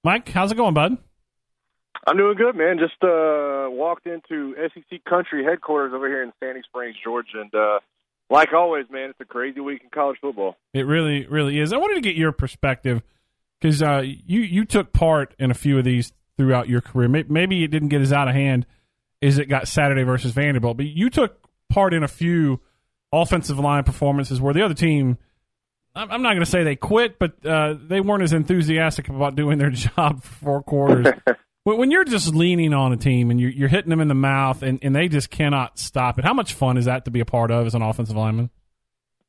Mike, how's it going, bud? I'm doing good, man. Just walked into SEC Country headquarters over here in Sandy Springs, Georgia, and like always, man, it's a crazy week in college football. It really, really is. I wanted to get your perspective because you took part in a few of these throughout your career. Maybe it didn't get as out of hand as it got Saturday versus Vanderbilt, but you took part in a few offensive line performances where the other team, I'm not going to say they quit, but they weren't as enthusiastic about doing their job for 4 quarters. When you're just leaning on a team and you're hitting them in the mouth and they just cannot stop it, how much fun is that to be a part of as an offensive lineman?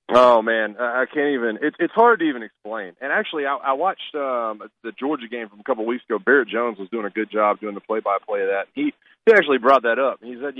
Oh, man, I can't even – it's hard to even explain. And actually, I watched the Georgia game from a couple of weeks ago. Barrett Jones was doing a good job doing the play-by-play of that. He actually brought that up. He said,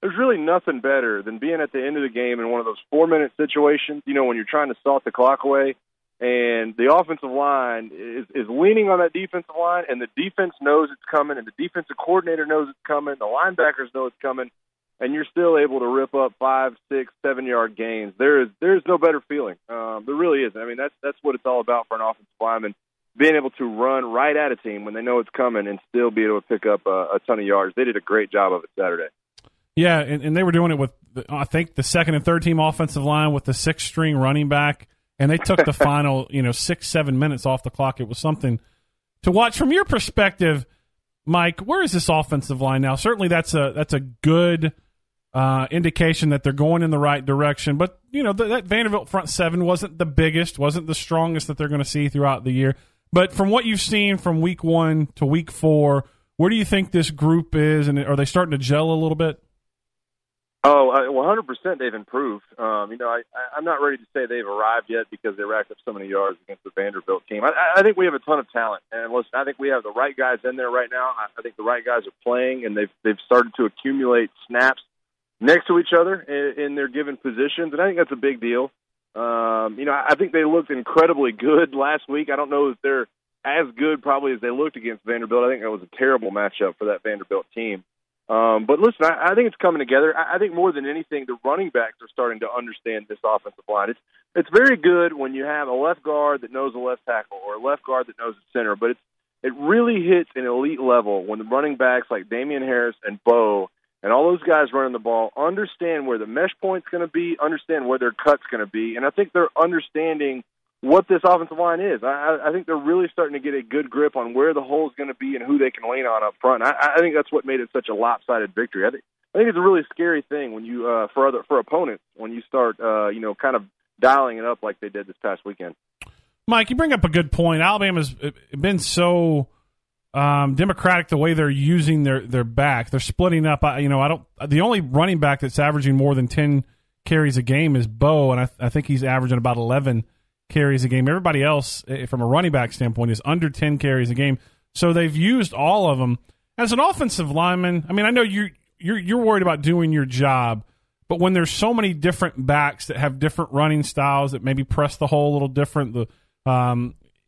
there's really nothing better than being at the end of the game in one of those 4-minute situations, when you're trying to salt the clock away. And the offensive line is leaning on that defensive line, and the defense knows it's coming, and the defensive coordinator knows it's coming, the linebackers know it's coming, and you're still able to rip up 5, 6, 7-yard gains. There's no better feeling. There really isn't. I mean, that's what it's all about for an offensive lineman, being able to run right at a team when they know it's coming and still be able to pick up a ton of yards. They did a great job of it Saturday. Yeah, and they were doing it with, I think, the second and third team offensive line with the 6th-string running back. And they took the final, 6-7 minutes off the clock. It was something to watch. From your perspective, Mike, where is this offensive line now? Certainly that's a good indication that they're going in the right direction. But, that Vanderbilt front seven wasn't the biggest, wasn't the strongest that they're going to see throughout the year. But from what you've seen from week 1 to week 4, where do you think this group is? And are they starting to gel a little bit? Oh, 100% they've improved. I'm not ready to say they've arrived yet because they racked up so many yards against the Vanderbilt team. I think we have a ton of talent, and listen, I think we have the right guys in there right now. I think the right guys are playing, and they've started to accumulate snaps next to each other in their given positions, and I think that's a big deal. I think they looked incredibly good last week. I don't know if they're as good probably as they looked against Vanderbilt. I think that was a terrible matchup for that Vanderbilt team. But listen, I think it's coming together. I think more than anything, the running backs are starting to understand this offensive line. It's very good when you have a left guard that knows a left tackle or a left guard that knows a center, but it really hits an elite level when the running backs like Damian Harris and Bo and all those guys running the ball understand where the mesh point's going to be, understand where their cut's going to be, and I think they're understanding what this offensive line is. I think they're really starting to get a good grip on where the hole's going to be and who they can lean on up front. I think that's what made it such a lopsided victory. I think it's a really scary thing when you for opponents when you start kind of dialing it up like they did this past weekend. Mike, you bring up a good point. Alabama's been so democratic the way they're using their back. They're splitting up. The only running back that's averaging more than 10 carries a game is Bo, and I think he's averaging about 11 carries a game. Everybody else, from a running back standpoint, is under 10 carries a game. So they've used all of them. As an offensive lineman, I mean, I know you're worried about doing your job, but when there's so many different backs that have different running styles that maybe press the hole a little different,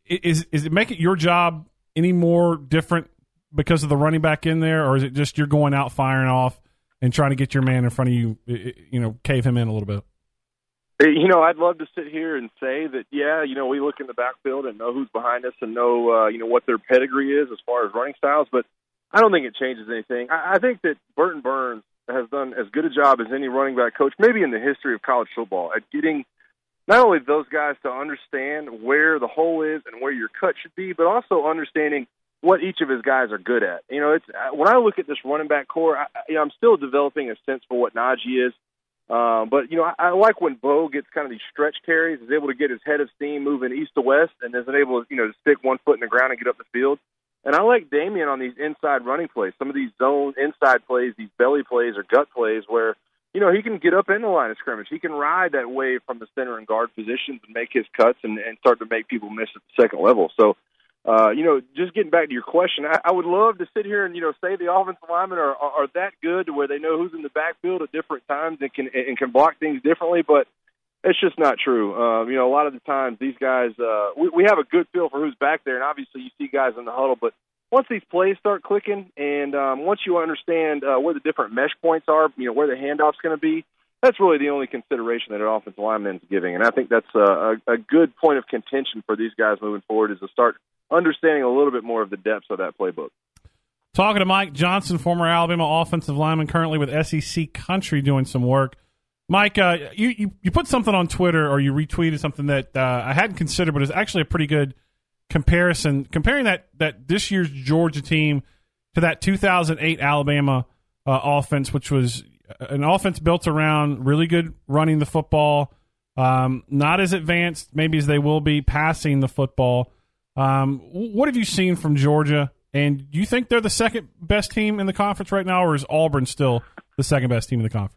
is it making your job any more different because of the running back in there, or is it just you're going out firing off and trying to get your man in front of you, cave him in a little bit? I'd love to sit here and say that, we look in the backfield and know who's behind us and know, what their pedigree is as far as running styles, but I don't think it changes anything. I think that Burton Burns has done as good a job as any running back coach, maybe in the history of college football, at getting not only those guys to understand where the hole is and where your cut should be, but also understanding what each of his guys are good at. When I look at this running back core, I'm still developing a sense for what Najee is. But I like when Bo gets kind of these stretch carries, is able to get his head of steam moving east to west, and is able to, to stick one foot in the ground and get up the field. And I like Damian on these inside running plays, some of these zone inside plays, these belly plays or gut plays where, he can get up in the line of scrimmage. He can ride that wave from the center and guard positions and make his cuts and start to make people miss at the second level. So, just getting back to your question, I would love to sit here and, say the offensive linemen are that good to where they know who's in the backfield at different times and can block things differently, but it's just not true. A lot of the times these guys, we have a good feel for who's back there, and obviously you see guys in the huddle, but once these plays start clicking and once you understand where the different mesh points are, where the handoff's going to be, that's really the only consideration that an offensive lineman is giving. And I think that's a good point of contention for these guys moving forward, is to start understanding a little bit more of the depths of that playbook. Talking to Mike Johnson, former Alabama offensive lineman, currently with SEC Country doing some work. Mike, you put something on Twitter, or you retweeted something that I hadn't considered, but is actually a pretty good comparison, comparing that this year's Georgia team to that 2008 Alabama offense, which was an offense built around really good running the football, not as advanced maybe as they will be passing the football. What have you seen from Georgia, and do you think they're the second best team in the conference right now, or is Auburn still the second best team in the conference?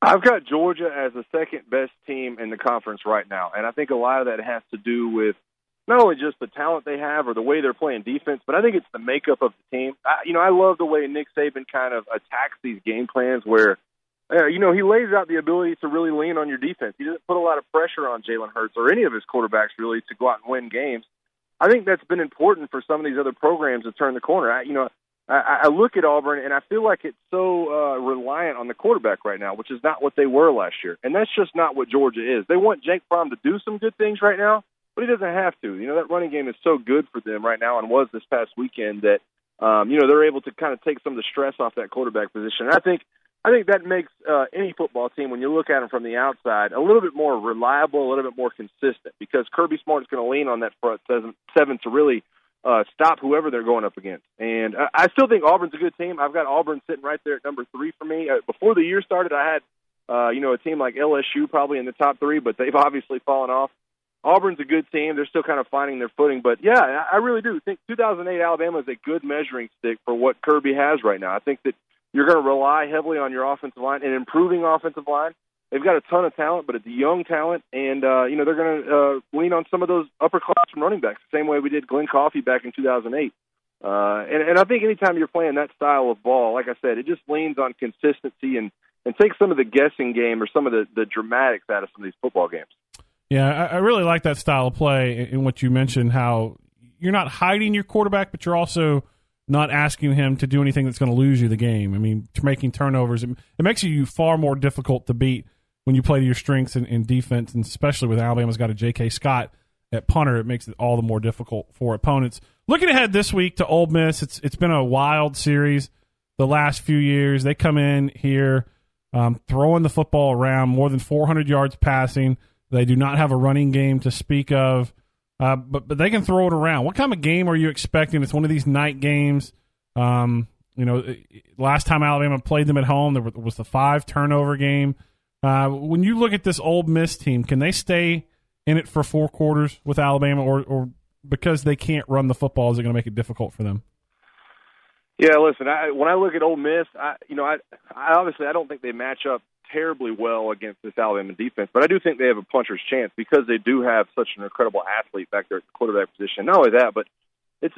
I've got Georgia as the second best team in the conference right now, and I think a lot of that has to do with not only just the talent they have or the way they're playing defense, but I think it's the makeup of the team. I love the way Nick Saban kind of attacks these game plans where, he lays out the ability to really lean on your defense. He doesn't put a lot of pressure on Jalen Hurts or any of his quarterbacks really to go out and win games. I think that's been important for some of these other programs to turn the corner. I look at Auburn, and I feel like it's so reliant on the quarterback right now, which is not what they were last year. And that's just not what Georgia is. They want Jake Fromm to do some good things right now, but he doesn't have to. That running game is so good for them right now, and was this past weekend, that, they're able to kind of take some of the stress off that quarterback position. And I think that makes any football team, when you look at them from the outside, a little bit more reliable, a little bit more consistent, because Kirby Smart's going to lean on that front seven to really stop whoever they're going up against. And I still think Auburn's a good team. I've got Auburn sitting right there at number 3 for me. Before the year started, I had a team like LSU probably in the top 3, but they've obviously fallen off. Auburn's a good team. They're still kind of finding their footing. But, yeah, I really do think 2008 Alabama is a good measuring stick for what Kirby has right now. I think that you're going to rely heavily on your offensive line, and improving offensive line. They've got a ton of talent, but it's young talent, and they're going to lean on some of those upperclassmen running backs, the same way we did Glenn Coffey back in 2008. And I think anytime you're playing that style of ball, like I said, it just leans on consistency and takes some of the guessing game or some of the dramatics out of some of these football games. Yeah, I really like that style of play in what you mentioned, how you're not hiding your quarterback, but you're also not asking him to do anything that's going to lose you the game. I mean, making turnovers, it makes you far more difficult to beat when you play to your strengths in defense, and especially with Alabama's got a J.K. Scott at punter, it makes it all the more difficult for opponents. Looking ahead this week to Ole Miss, it's been a wild series the last few years. They come in here throwing the football around, more than 400 yards passing. They do not have a running game to speak of. But they can throw it around. What kind of game are you expecting? It's one of these night games. Last time Alabama played them at home, there was the 5-turnover game. When you look at this Ole Miss team, can they stay in it for 4 quarters with Alabama, or because they can't run the football, is it going to make it difficult for them? Yeah, listen, when I look at Ole Miss, I obviously I don't think they match up terribly well against this Alabama defense, but I do think they have a puncher's chance because they do have such an incredible athlete back there at the quarterback position. Not only that, but it's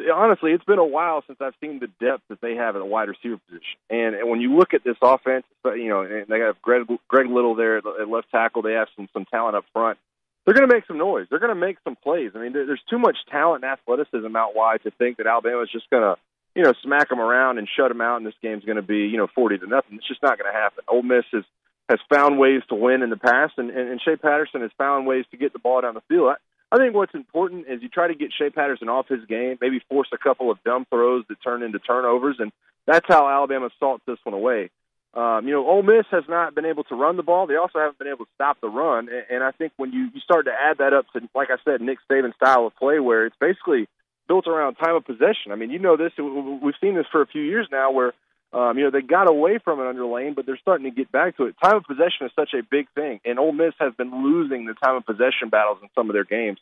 been a while since I've seen the depth that they have at the wide receiver position. And when you look at this offense, and they have Greg Little there at left tackle. They have some talent up front. They're going to make some noise. They're going to make some plays. I mean, there's too much talent and athleticism out wide to think that Alabama is just going to smack them around and shut them out, and this game's going to be 40-0. It's just not going to happen. Ole Miss has found ways to win in the past, and Shea Patterson has found ways to get the ball down the field. I think what's important is you try to get Shea Patterson off his game, maybe force a couple of dumb throws that turn into turnovers, and that's how Alabama salts this one away. Ole Miss has not been able to run the ball. They also haven't been able to stop the run, and I think when you start to add that up to, like I said, Nick Saban's style of play, where it's basically built around time of possession. I mean, this. We've seen this for a few years now where they got away from it under Lane, but they're starting to get back to it. Time of possession is such a big thing, and Ole Miss has been losing the time of possession battles in some of their games.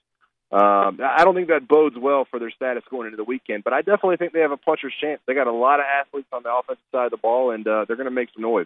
I don't think that bodes well for their status going into the weekend, but I definitely think they have a puncher's chance. They got a lot of athletes on the offensive side of the ball, and they're going to make some noise.